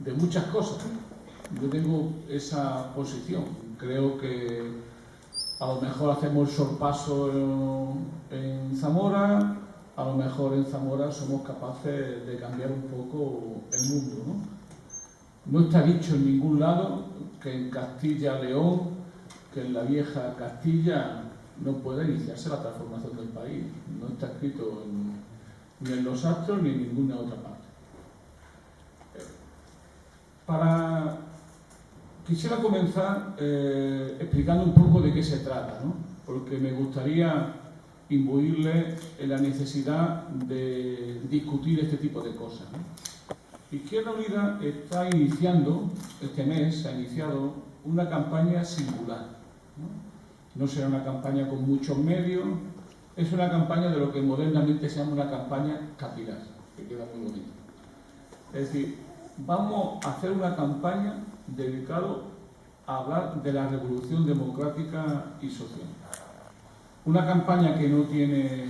de muchas cosas. Yo tengo esa posición. Creo que a lo mejor hacemos el sorpaso en Zamora, a lo mejor en Zamora somos capaces de cambiar un poco el mundo, ¿no? No está dicho en ningún lado que en Castilla-León, que en la vieja Castilla no pueda iniciarse la transformación del país. No está escrito ni en los astros ni en ninguna otra parte. Quisiera comenzar explicando un poco de qué se trata, ¿no? Porque me gustaría imbuirle en la necesidad de discutir este tipo de cosas, ¿no? Izquierda Unida está iniciando, este mes se ha iniciado una campaña singular, ¿no? No será una campaña con muchos medios, es una campaña de lo que modernamente se llama una campaña capilar, que queda muy bonito. Es decir, vamos a hacer una campaña dedicada a hablar de la revolución democrática y social. Una campaña que no tiene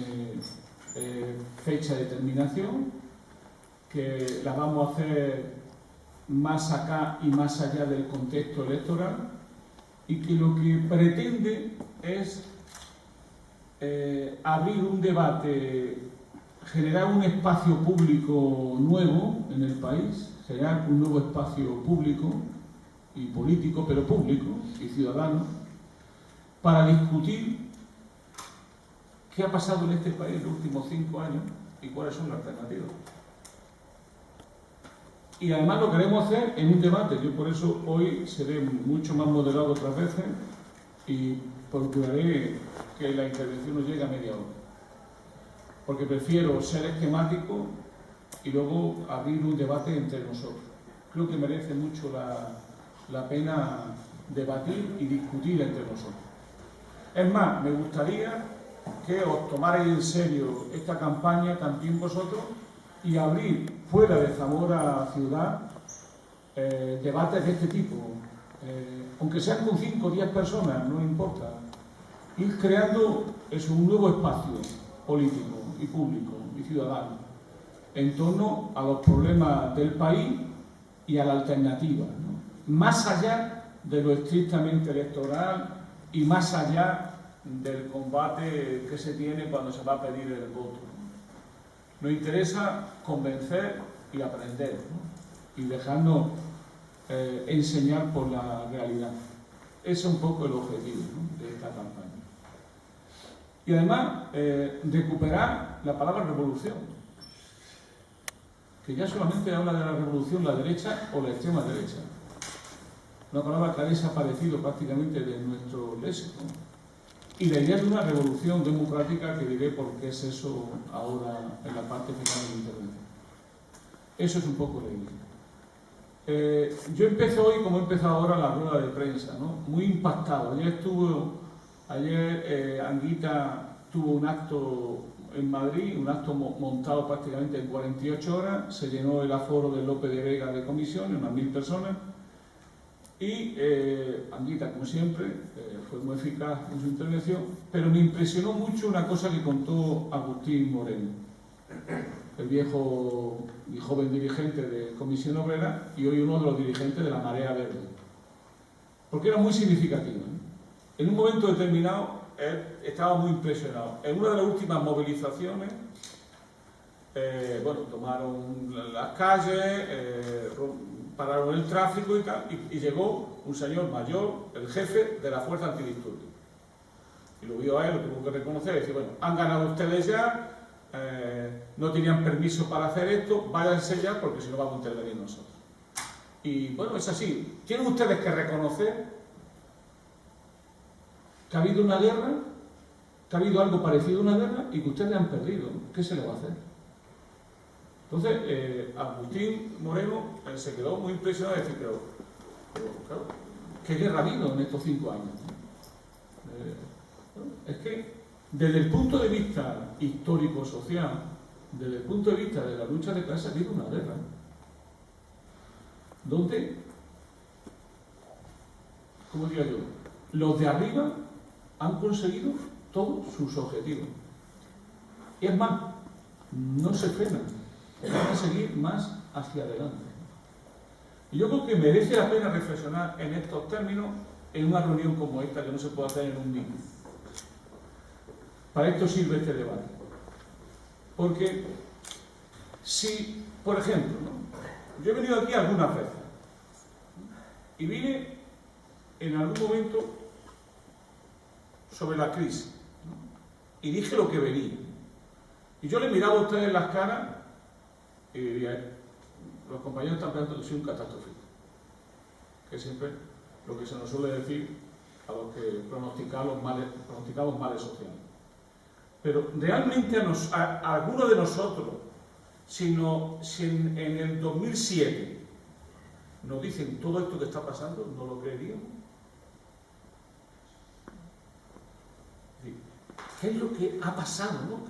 fecha de terminación, que la vamos a hacer más acá y más allá del contexto electoral, y que lo que pretende es abrir un debate, generar un espacio público nuevo en el país, generar un nuevo espacio público y político, pero público y ciudadano, para discutir qué ha pasado en este país en los últimos 5 años y cuáles son las alternativas. Y además lo queremos hacer en un debate. Yo por eso hoy seré mucho más moderado otras veces y procuraré que la intervención no llegue a media hora. Porque prefiero ser esquemático y luego abrir un debate entre nosotros. Creo que merece mucho la pena debatir y discutir entre nosotros. Es más, me gustaría que os tomarais en serio esta campaña también vosotros y abrir fuera de Zamora ciudad debates de este tipo, aunque sean con 5 o 10 personas, no importa, ir creando un nuevo espacio político y público y ciudadano en torno a los problemas del país y a la alternativa, ¿no? Más allá de lo estrictamente electoral y más allá del combate que se tiene cuando se va a pedir el voto. Nos interesa convencer y aprender, ¿no? Y dejarnos enseñar por la realidad. Ese es un poco el objetivo, ¿no?, de esta campaña. Y además, recuperar la palabra revolución, que ya solamente habla de la revolución la derecha o la extrema derecha. Una palabra que ha desaparecido prácticamente de nuestro léxico. Y la idea de una revolución democrática, que diré por qué es eso ahora en la parte final de mi intervención. Eso es un poco la idea. Yo empecé hoy, como he empezado ahora, la rueda de prensa, ¿no? Muy impactado. Ayer Anguita tuvo un acto en Madrid, un acto montado prácticamente en 48 horas, se llenó el aforo del Lope de Vega de comisiones, unas 1000 personas, y Anguita, como siempre, fue muy eficaz en su intervención, pero me impresionó mucho una cosa que contó Agustín Moreno, el viejo y joven dirigente de Comisión Obrera y hoy uno de los dirigentes de la Marea Verde, porque era muy significativo, ¿eh? En un momento determinado él estaba muy impresionado. En una de las últimas movilizaciones, tomaron las calles, pararon el tráfico y tal, y llegó un señor mayor, el jefe de la Fuerza Antidisturbios. Y lo vio a él, lo tuvo que reconocer y decir, bueno, han ganado ustedes ya, no tenían permiso para hacer esto, váyanse ya porque si no vamos a intervenir nosotros. Y bueno, es así. Tienen ustedes que reconocer que ha habido una guerra, que ha habido algo parecido a una guerra y que ustedes han perdido. ¿Qué se le va a hacer? Entonces, Agustín Moreno se quedó muy impresionado de decir, pero claro, ¿qué guerra ha habido en estos 5 años? Es que desde el punto de vista histórico-social, desde el punto de vista de la lucha de clases, ha habido una guerra donde, ¿cómo diría yo?, los de arriba han conseguido todos sus objetivos. Y es más, no se frenan, van a seguir más hacia adelante. Y yo creo que merece la pena reflexionar en estos términos en una reunión como esta, que no se puede hacer en un minuto. Para esto sirve este debate. Porque si, por ejemplo, ¿no? Yo he venido aquí algunas veces y vine en algún momento sobre la crisis, ¿no? Y dije lo que venía. Y yo le miraba a ustedes en las caras y diría, los compañeros están pensando que soy un catastrófico, que siempre lo que se nos suele decir a los que pronosticamos males sociales. Pero realmente a alguno de nosotros, si en el 2007 nos dicen todo esto que está pasando, ¿no lo creeríamos? ¿Qué es lo que ha pasado, ¿no?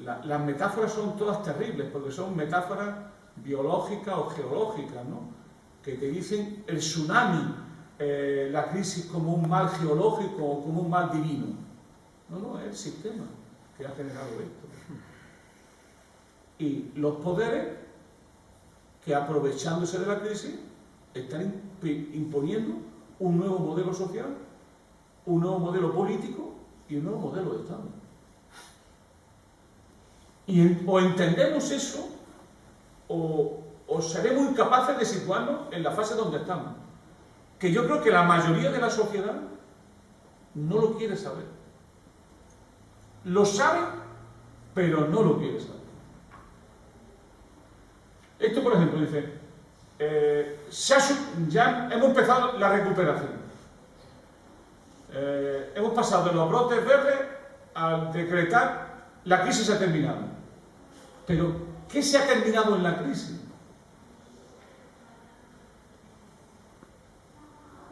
Las metáforas son todas terribles, porque son metáforas biológicas o geológicas, ¿no? Que te dicen el tsunami, la crisis como un mal geológico o como un mal divino. No, es el sistema que ha generado esto. Y los poderes que, aprovechándose de la crisis, están imponiendo un nuevo modelo social, un nuevo modelo político y un nuevo modelo de Estado. Y o entendemos eso o seremos incapaces de situarnos en la fase donde estamos. Que yo creo que la mayoría de la sociedad no lo quiere saber. Lo sabe, pero no lo quiere saber. Esto, por ejemplo, dice, ya hemos empezado la recuperación. Hemos pasado de los brotes verdes a decretar la crisis ha terminado. Pero, ¿qué se ha terminado en la crisis?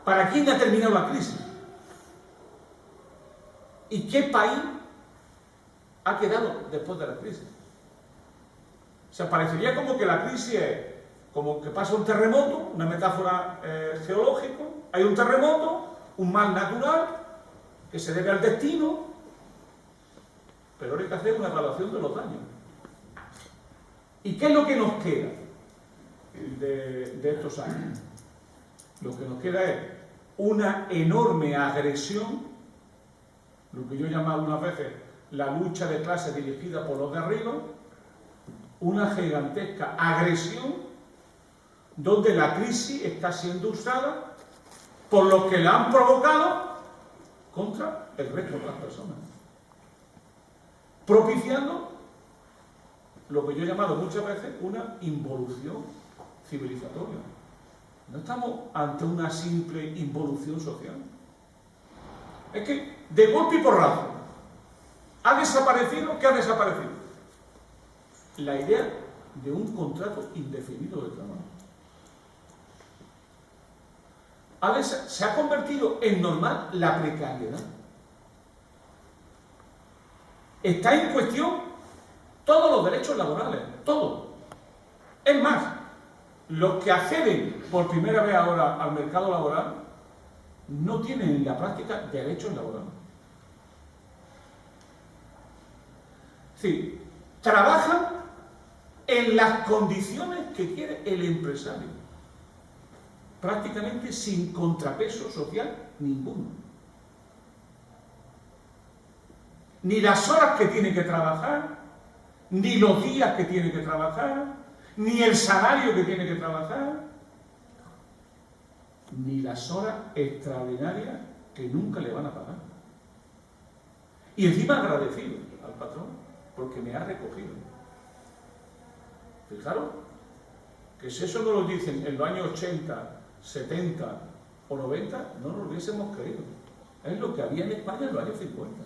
¿Para quién ha terminado la crisis? ¿Y qué país ha quedado después de la crisis? O sea, parecería como que la crisis es como que pasa un terremoto, una metáfora geológica, hay un terremoto, un mal natural, que se debe al destino, pero ahora hay que hacer una evaluación de los daños. ¿Y qué es lo que nos queda de estos años? Lo que nos queda es una enorme agresión, lo que yo he llamado algunas veces la lucha de clases dirigida por los de arriba, una gigantesca agresión donde la crisis está siendo usada por los que la han provocado contra el resto de las personas, propiciando lo que yo he llamado muchas veces una involución civilizatoria. No estamos ante una simple involución social. Es que de golpe y porrazo ha desaparecido. ¿Qué ha desaparecido? La idea de un contrato indefinido de trabajo. Se ha convertido en normal la precariedad. Está en cuestión todos los derechos laborales, todo. Es más, los que acceden por primera vez ahora al mercado laboral no tienen en la práctica derechos laborales. Es decir, trabajan en las condiciones que quiere el empresario, prácticamente sin contrapeso social ninguno. Ni las horas que tiene que trabajar, ni los días que tiene que trabajar, ni el salario que tiene que trabajar, ni las horas extraordinarias que nunca le van a pagar. Y encima agradecido al patrón porque me ha recogido. Fijaros que si eso no lo dicen en los años 80, 70 o 90, no nos lo hubiésemos creído. Es lo que había en España en los años 50.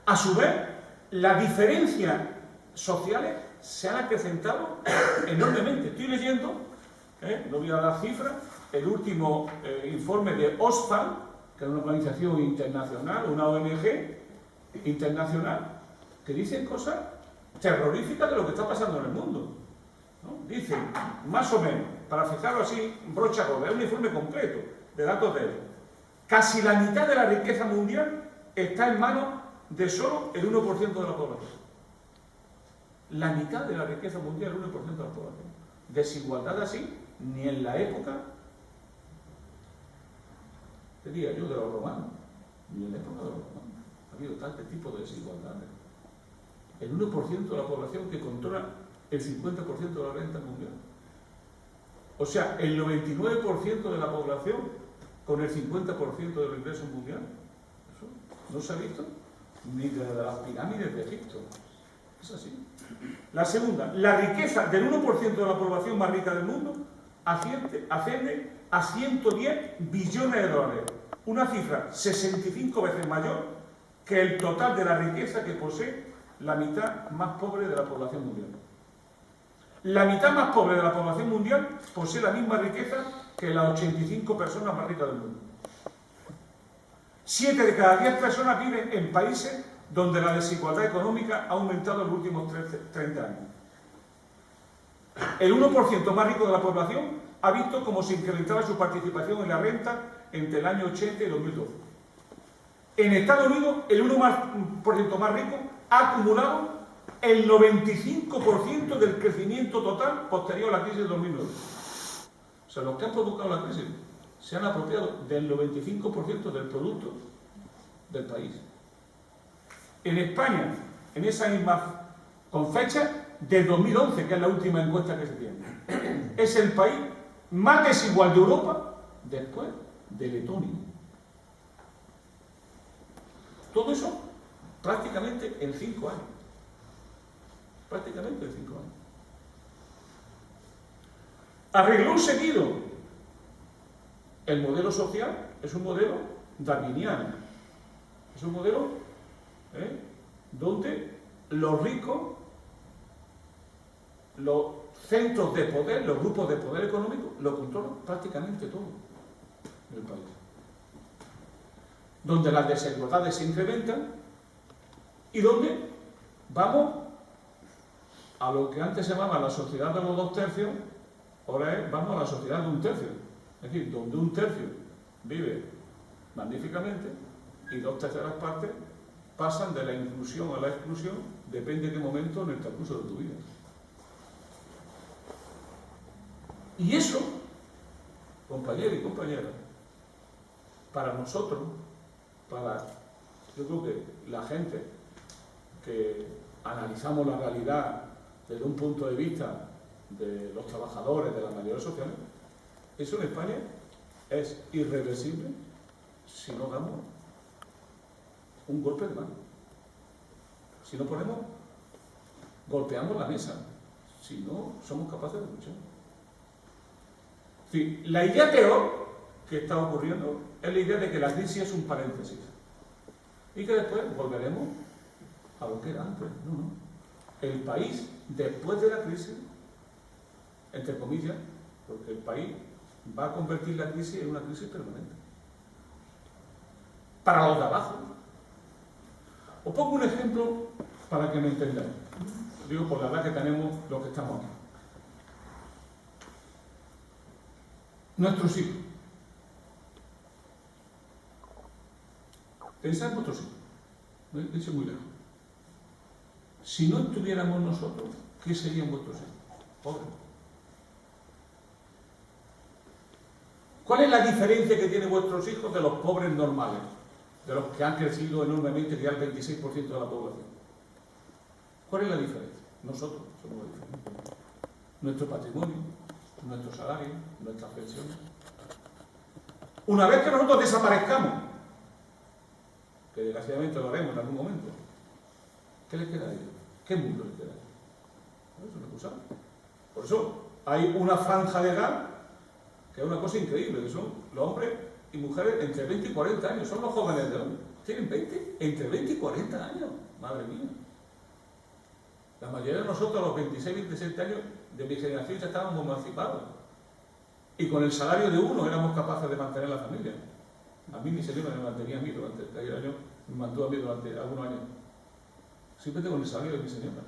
A su vez, las diferencias sociales se han acrecentado enormemente. Estoy leyendo, no voy a dar cifras, el último informe de Oxfam, que es una organización internacional, una ONG internacional, que dicen cosas terroríficas de lo que está pasando en el mundo, ¿no? Dicen, más o menos, para fijarlo así, brocha gorda, es un informe completo de datos de él. Casi la mitad de la riqueza mundial está en manos de solo el 1% de la población. La mitad de la riqueza mundial, el 1% de la población. Desigualdad así, ni en la época, ¿qué diría yo?, de los romanos, ni en la época de los romanos. Ha habido tal tipo de desigualdades. El 1% de la población que controla el 50% de la renta mundial. O sea, el 99% de la población con el 50% de los ingresos mundiales. Eso no se ha visto ni desde las pirámides de Egipto. Es así. La segunda, la riqueza del 1% de la población más rica del mundo asciende a 110 billones de dólares. Una cifra 65 veces mayor que el total de la riqueza que posee la mitad más pobre de la población mundial. La mitad más pobre de la población mundial posee la misma riqueza que las 85 personas más ricas del mundo. 7 de cada 10 personas viven en países donde la desigualdad económica ha aumentado en los últimos 30 años. El 1% más rico de la población ha visto cómo se incrementaba su participación en la renta entre el año 80 y 2012. En Estados Unidos, el 1% más rico ha acumulado el 95% del crecimiento total posterior a la crisis de 2009. O sea, los que han provocado la crisis se han apropiado del 95% del producto del país. En España, en esa misma, con fecha de 2011, que es la última encuesta que se tiene, es el país más desigual de Europa después de Letonia. Todo eso prácticamente en 5 años. Prácticamente en 5 años. Arreglón seguido. El modelo social es un modelo darwiniano. Es un modelo donde los ricos, los centros de poder, los grupos de poder económico, lo controlan prácticamente todo en el país. Donde las desigualdades se incrementan y donde vamos a lo que antes se llamaba la sociedad de los 2 tercios, ahora vamos a la sociedad de 1 tercio. Es decir, donde 1 tercio vive magníficamente y 2 terceras partes pasan de la inclusión a la exclusión, depende de qué momento en el transcurso de tu vida. Y eso, compañeros y compañeras, para nosotros, yo creo que la gente que analizamos la realidad desde un punto de vista de los trabajadores, de las mayorías sociales, eso en España es irreversible si no damos un golpe de mano. Si no golpeamos la mesa, si no somos capaces de luchar. Sí, la idea peor que está ocurriendo es la idea de que la crisis es un paréntesis y que después volveremos a lo que era antes. No. El país, después de la crisis, entre comillas, porque el país va a convertir la crisis en una crisis permanente. Para los de abajo. Os pongo un ejemplo para que me entendáis. Digo, por la edad que tenemos los que estamos aquí. Nuestros hijos. Pensad en vuestros hijos. No irse muy lejos. Si no estuviéramos nosotros, ¿qué serían vuestros hijos? Pobres. ¿Cuál es la diferencia que tienen vuestros hijos de los pobres normales? De los que han crecido enormemente, que ya el 26% de la población. ¿Cuál es la diferencia? Nosotros somos la diferencia. Nuestro patrimonio, nuestro salario, nuestras pensiones. Una vez que nosotros desaparezcamos, que desgraciadamente lo haremos en algún momento, ¿qué les queda a ellos? ¿Qué mundo les queda a ellos? Eso no es usado. Por eso hay una franja de edad que es una cosa increíble, que son los hombres y mujeres entre 20 y 40 años, son los jóvenes de hoy. Tienen entre 20 y 40 años, madre mía. La mayoría de nosotros a los 26, 27 años de mi generación ya estábamos emancipados. Y con el salario de uno éramos capaces de mantener la familia. A mí mi señora me mantenía a mí durante aquel año, me mantuvo a mí durante algunos años. Simplemente con el salario de mi señora.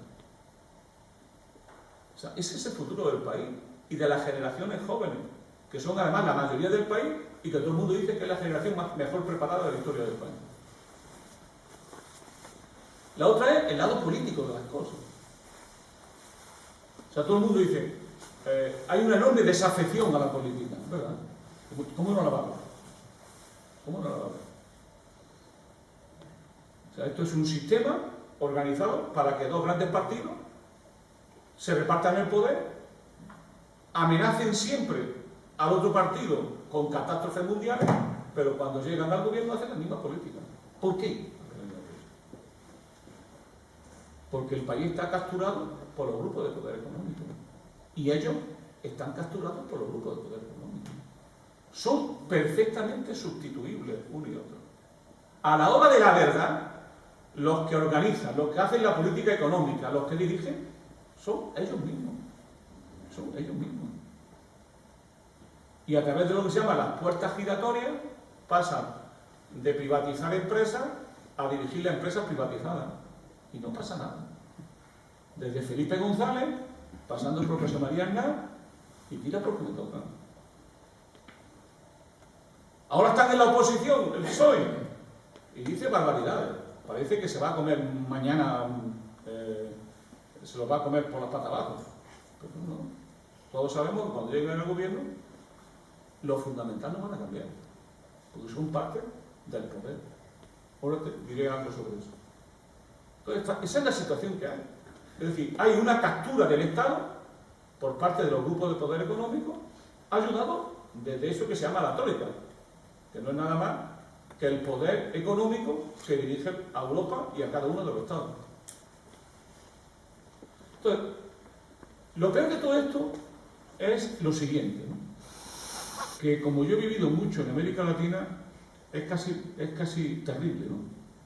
O sea, ese es el futuro del país y de las generaciones jóvenes, que son además la mayoría del país y que todo el mundo dice que es la generación mejor preparada de la historia de España. La otra es el lado político de las cosas. O sea, todo el mundo dice, hay una enorme desafección a la política, ¿verdad? ¿Cómo no la va a haber? ¿Cómo no la va a haber? O sea, esto es un sistema organizado para que dos grandes partidos se repartan el poder, amenacen siempre al otro partido con catástrofes mundiales, pero cuando llegan al gobierno hacen las mismas políticas. ¿Por qué? Porque el país está capturado por los grupos de poder económico. Y ellos están capturados por los grupos de poder económico. Son perfectamente sustituibles uno y otro. A la hora de la verdad, los que organizan, los que hacen la política económica, los que dirigen, son ellos mismos. Son ellos mismos. Y a través de lo que se llama las puertas giratorias, pasan de privatizar empresas a dirigir las empresas privatizadas. Y no pasa nada. Desde Felipe González, pasando por José María Aznar, y tira porque me toca. Ahora están en la oposición, el PSOE, y dice barbaridades. Parece que se va a comer mañana, se lo va a comer por las patas abajo. Pero no. Todos sabemos que cuando lleguen al gobierno, lo fundamental no van a cambiar, porque son parte del poder. Ahora te diré algo sobre eso. Entonces, esa es la situación que hay. Es decir, hay una captura del Estado por parte de los grupos de poder económico, ayudado desde eso que se llama la Troika, que no es nada más que el poder económico que dirige a Europa y a cada uno de los estados. Entonces, lo peor de todo esto es lo siguiente, ¿no? Que como yo he vivido mucho en América Latina, es casi terrible, ¿no?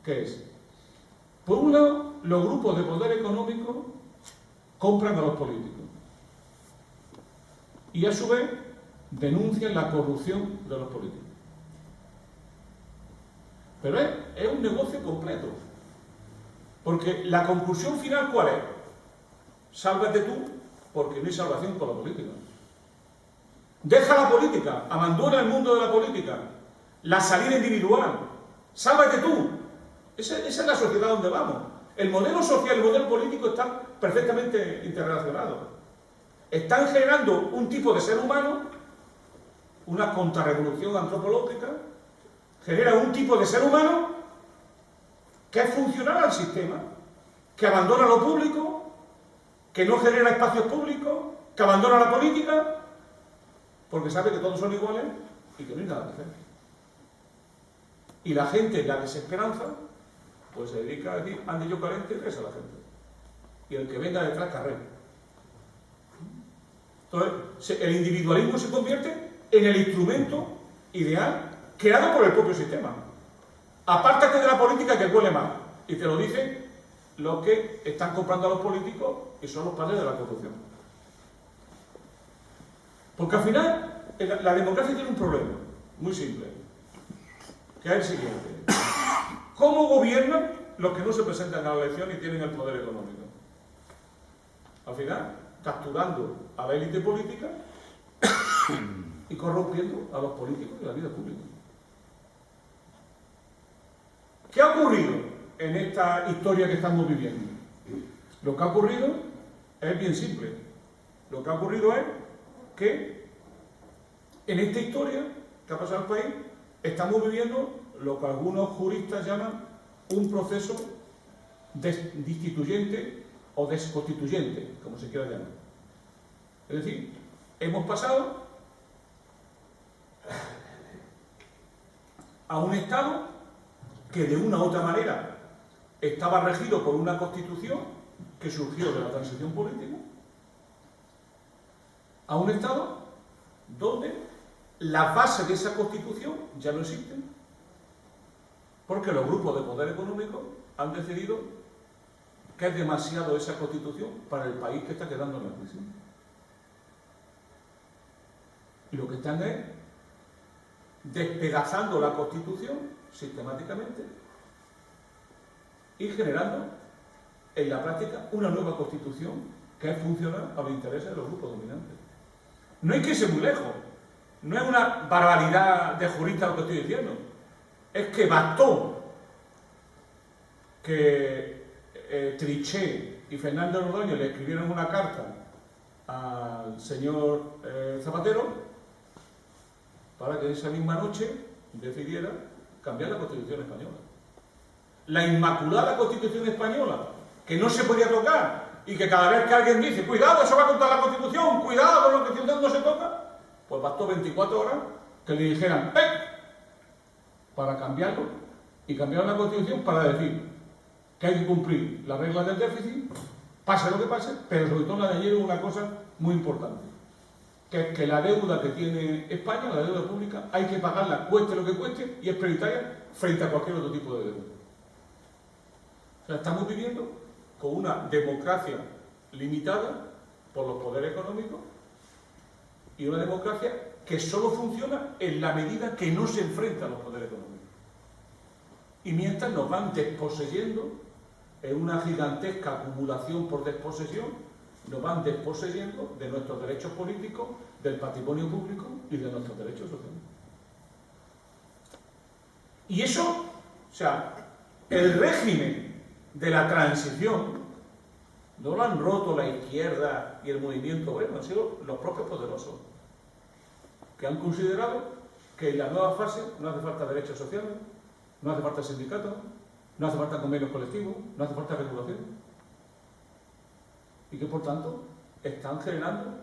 Que es, por un lado, los grupos de poder económico compran a los políticos y a su vez denuncian la corrupción de los políticos. Pero es un negocio completo, porque la conclusión final ¿cuál es? Sálvate tú, porque no hay salvación con la política. Deja la política, abandona el mundo de la política, la salida individual, sálvate tú. Esa es la sociedad donde vamos. El modelo social y el modelo político están perfectamente interrelacionados. Están generando un tipo de ser humano, una contrarrevolución antropológica, genera un tipo de ser humano que es funcional al sistema, que abandona lo público, que no genera espacios públicos, que abandona la política, porque sabe que todos son iguales y que no hay nada que hacer. Y la gente, en la desesperanza, pues se dedica a decir, ande yo caliente y reza a la gente. Y el que venga detrás carrera. Entonces, el individualismo se convierte en el instrumento ideal creado por el propio sistema. Apártate de la política que huele mal. Y te lo dicen los que están comprando a los políticos y son los padres de la corrupción. Porque al final, la democracia tiene un problema muy simple, que es el siguiente. ¿Cómo gobiernan los que no se presentan a la elección y tienen el poder económico? Al final, capturando a la élite política y corrompiendo a los políticos de la vida pública. ¿Qué ha ocurrido en esta historia que estamos viviendo? Lo que ha ocurrido es bien simple. Lo que ha ocurrido es que en esta historia que ha pasado al país estamos viviendo lo que algunos juristas llaman un proceso destituyente o desconstituyente, como se quiera llamar. Es decir, hemos pasado a un Estado que de una u otra manera estaba regido por una Constitución que surgió de la transición política, a un Estado donde las bases de esa Constitución ya no existen, porque los grupos de poder económico han decidido que es demasiado esa Constitución para el país que está quedando en la crisis. Y lo que están es despedazando la Constitución sistemáticamente y generando en la práctica una nueva Constitución que es funcional a los intereses de los grupos dominantes. No hay que irse muy lejos. No es una barbaridad de jurista lo que estoy diciendo. Es que bastó que Trichet y Fernando Ordóñez le escribieron una carta al señor Zapatero para que esa misma noche decidiera cambiar la Constitución española. La inmaculada Constitución española, que no se podía tocar, y que cada vez que alguien dice, cuidado, eso va contra la Constitución, cuidado, la Constitución no se toca, pues bastó 24 horas que le dijeran, para cambiarlo, y cambiaron la Constitución para decir que hay que cumplir las reglas del déficit, pase lo que pase, pero sobre todo le añadieron una cosa muy importante, que es que la deuda que tiene España, la deuda pública, hay que pagarla cueste lo que cueste y es prioritaria frente a cualquier otro tipo de deuda. O sea, estamos viviendo con una democracia limitada por los poderes económicos y una democracia que solo funciona en la medida que no se enfrenta a los poderes económicos. Y mientras nos van desposeyendo, en una gigantesca acumulación por desposesión, nos van desposeyendo de nuestros derechos políticos, del patrimonio público y de nuestros derechos sociales. Y eso, o sea, el régimen de la transición no lo han roto la izquierda y el movimiento obrero, han sido los propios poderosos, que han considerado que en la nueva fase no hace falta derechos sociales, no hace falta sindicatos, no hace falta convenios colectivos, no hace falta regulación. Y que por tanto están generando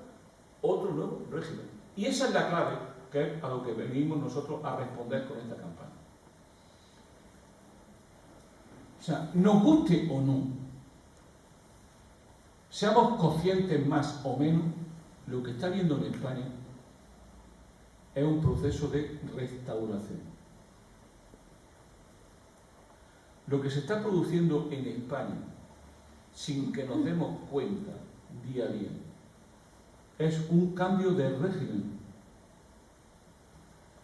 otro nuevo régimen. Y esa es la clave, que es a lo que venimos nosotros a responder con esta campaña. O sea, nos guste o no, seamos conscientes más o menos, lo que está viendo en España es un proceso de restauración. Lo que se está produciendo en España, sin que nos demos cuenta día a día, es un cambio de régimen.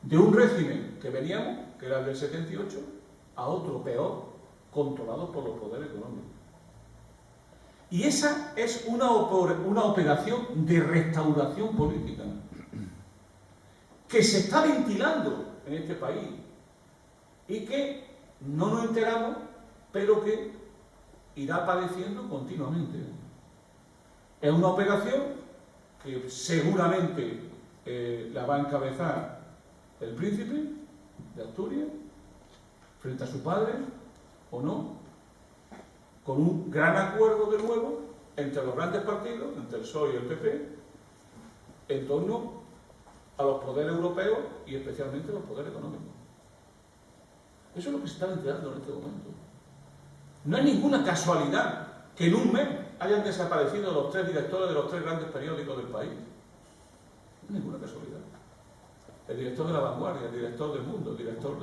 De un régimen que veníamos, que era el del 78, a otro peor, controlado por los poderes económicos. Y esa es una operación de restauración política que se está ventilando en este país y que no nos enteramos, pero que irá padeciendo continuamente. Es una operación que seguramente la va a encabezar el príncipe de Asturias frente a su padre, o no, con un gran acuerdo de nuevo entre los grandes partidos, entre el PSOE y el PP, en torno a los poderes europeos y especialmente los poderes económicos. Eso es lo que se está ventilando en este momento. No es ninguna casualidad que en un mes hayan desaparecido los 3 directores de los 3 grandes periódicos del país. No es ninguna casualidad. El director de La Vanguardia, el director del Mundo, el director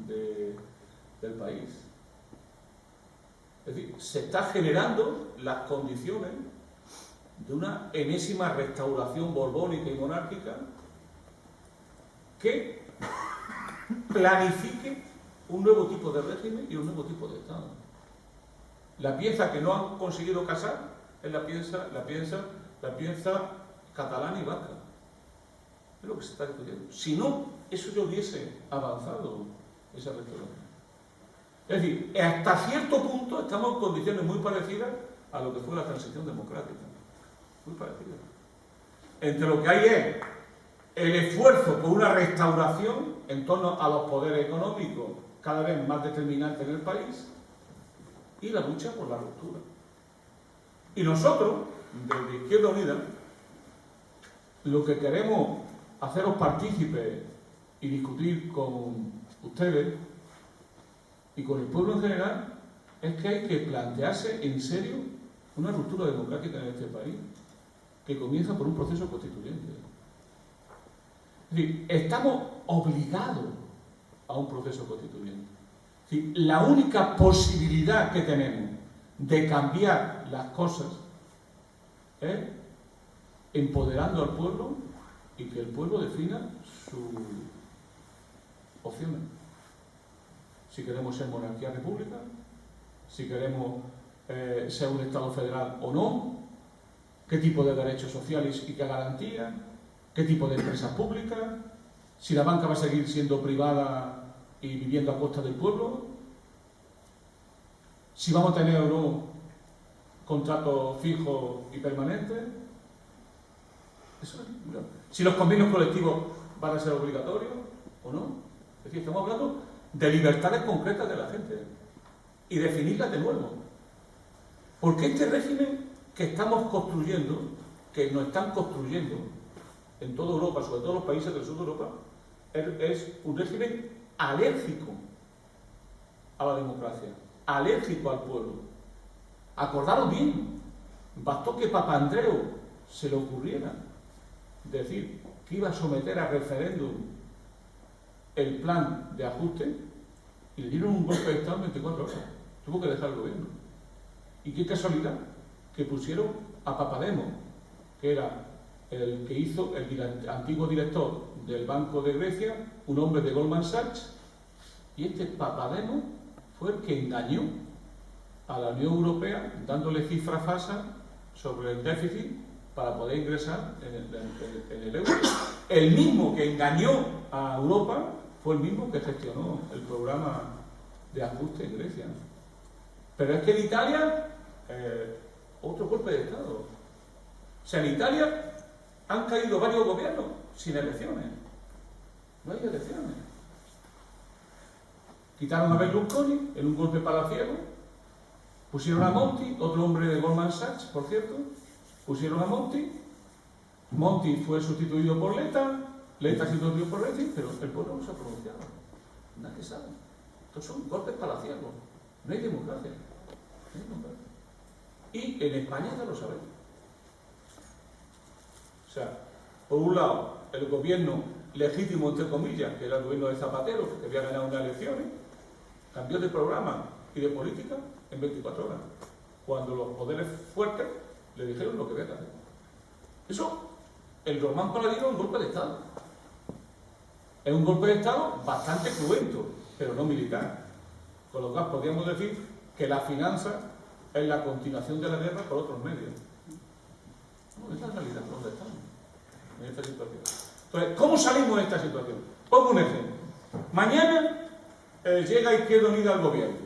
del país. Es decir, se está generando las condiciones de una enésima restauración borbónica y monárquica que planifique un nuevo tipo de régimen y un nuevo tipo de Estado. La pieza que no han conseguido casar es la pieza catalana y vasca. Es lo que se está discutiendo. Si no, eso ya hubiese avanzado esa restauración. Es decir, hasta cierto punto estamos en condiciones muy parecidas a lo que fue la transición democrática. Muy parecidas. Entre lo que hay es el esfuerzo por una restauración en torno a los poderes económicos cada vez más determinantes en el país y la lucha por la ruptura. Y nosotros, desde Izquierda Unida, lo que queremos haceros partícipes y discutir con ustedes y con el pueblo en general es que hay que plantearse en serio una ruptura democrática en este país que comienza por un proceso constituyente. Es decir, estamos obligados a un proceso constituyente. Es decir, la única posibilidad que tenemos de cambiar las cosas es empoderando al pueblo y que el pueblo defina sus opciones. Si queremos ser monarquía república, si queremos ser un Estado federal o no, qué tipo de derechos sociales y qué garantías, qué tipo de empresas públicas, si la banca va a seguir siendo privada y viviendo a costa del pueblo, si vamos a tener o no contratos fijos y permanentes, Eso es, no. Si los convenios colectivos van a ser obligatorios o no. Es decir, estamos hablando de libertades concretas de la gente y definirlas de nuevo. Porque este régimen que estamos construyendo, que nos están construyendo en toda Europa, sobre todo los países del sur de Europa, es un régimen alérgico a la democracia, alérgico al pueblo. Acordaros bien, bastó que Papandreou se le ocurriera decir que iba a someter a referéndum el plan de ajuste y le dieron un golpe de Estado en 24 horas. Tuvo que dejar el gobierno. Y qué casualidad que pusieron a Papademos, que era el que hizo el antiguo director del Banco de Grecia, un hombre de Goldman Sachs, y este Papademos fue el que engañó a la Unión Europea dándole cifras falsas sobre el déficit para poder ingresar en el euro. El mismo que engañó a Europa fue el mismo que gestionó el programa de ajuste en Grecia. Pero es que en Italia, otro golpe de Estado. O sea, en Italia han caído varios gobiernos sin elecciones. No hay elecciones. Quitaron a Berlusconi en un golpe palaciego, pusieron a Monti, otro hombre de Goldman Sachs, por cierto, pusieron a Monti fue sustituido por Letta sustituido por Renzi, pero el pueblo no se ha pronunciado. Nadie sabe. Estos son golpes palaciegos. No hay democracia. No hay democracia. Y en España ya lo sabemos. O sea, por un lado, el gobierno legítimo, entre comillas, que era el gobierno de Zapatero, que había ganado unas elecciones, cambió de programa y de política en 24 horas. Cuando los poderes fuertes le dijeron lo que había que hacer. Eso, el Román Paladino es un golpe de Estado. Es un golpe de Estado bastante cruento, pero no militar. Con lo cual podríamos decir que la finanza es la continuación de la guerra por otros medios. No, es la realidad donde estamos, en esta situación. Entonces, ¿cómo salimos de esta situación? Pongo un ejemplo. Mañana llega Izquierda Unida al gobierno.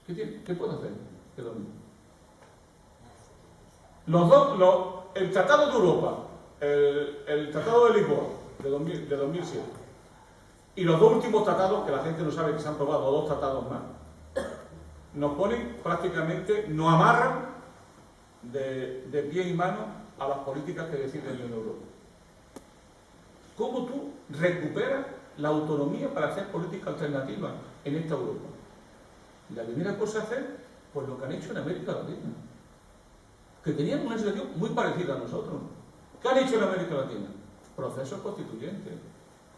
¿Qué puede hacer Izquierda Unida? El Tratado de Europa, el Tratado de Lisboa de 2007 y los dos últimos tratados, que la gente no sabe que se han probado, dos tratados más, nos ponen prácticamente, nos amarran de pie y mano a las políticas que decide la Unión Europea. ¿Cómo tú recuperas la autonomía para hacer política alternativa en esta Europa? Y la primera cosa a hacer, pues lo que han hecho en América Latina, que tenían una situación muy parecida a nosotros. ¿Qué han hecho en América Latina? Procesos constituyentes,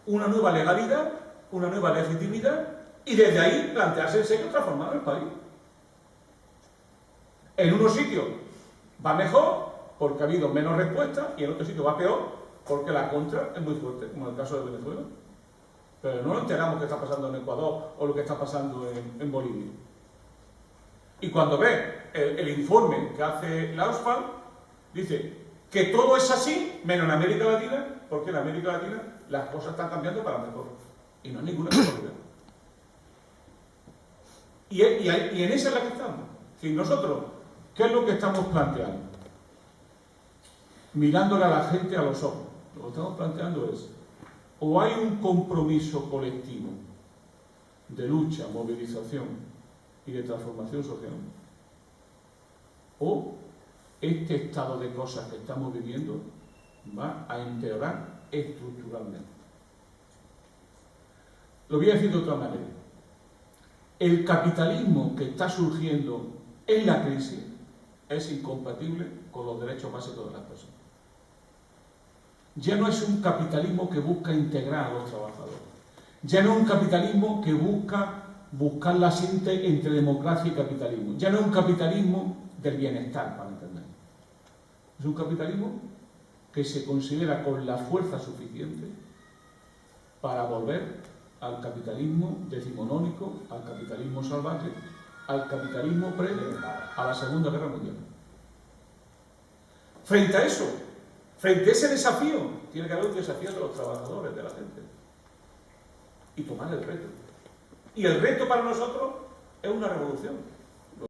una nueva legalidad, una nueva legitimidad, y desde ahí plantearse en serio transformar el país. En unos sitios va mejor porque ha habido menos respuesta y en otros sitios va peor porque la contra es muy fuerte, como en el caso de Venezuela. Pero no nos enteramos qué está pasando en Ecuador o lo que está pasando en Bolivia. Y cuando ve el informe que hace la Oxfam, dice que todo es así, menos en América Latina, porque en América Latina las cosas están cambiando para mejor. Y no hay ninguna casualidad. Y en esa es la que estamos. Si nosotros, ¿qué es lo que estamos planteando? Mirándole a la gente a los ojos. Lo que estamos planteando es, o hay un compromiso colectivo de lucha, movilización y de transformación social, o este estado de cosas que estamos viviendo va a empeorar estructuralmente. Lo voy a decir de otra manera. El capitalismo que está surgiendo en la crisis es incompatible con los derechos básicos de las personas. Ya no es un capitalismo que busca integrar a los trabajadores. Ya no es un capitalismo que buscar la síntesis entre democracia y capitalismo. Ya no es un capitalismo del bienestar, para entender. Es un capitalismo que se considera con la fuerza suficiente para volver al capitalismo decimonónico, al capitalismo salvaje, al capitalismo previo a la Segunda Guerra Mundial. Frente a eso, frente a ese desafío, tiene que haber un desafío de los trabajadores, de la gente. Y tomar el reto. Y el reto para nosotros es una revolución.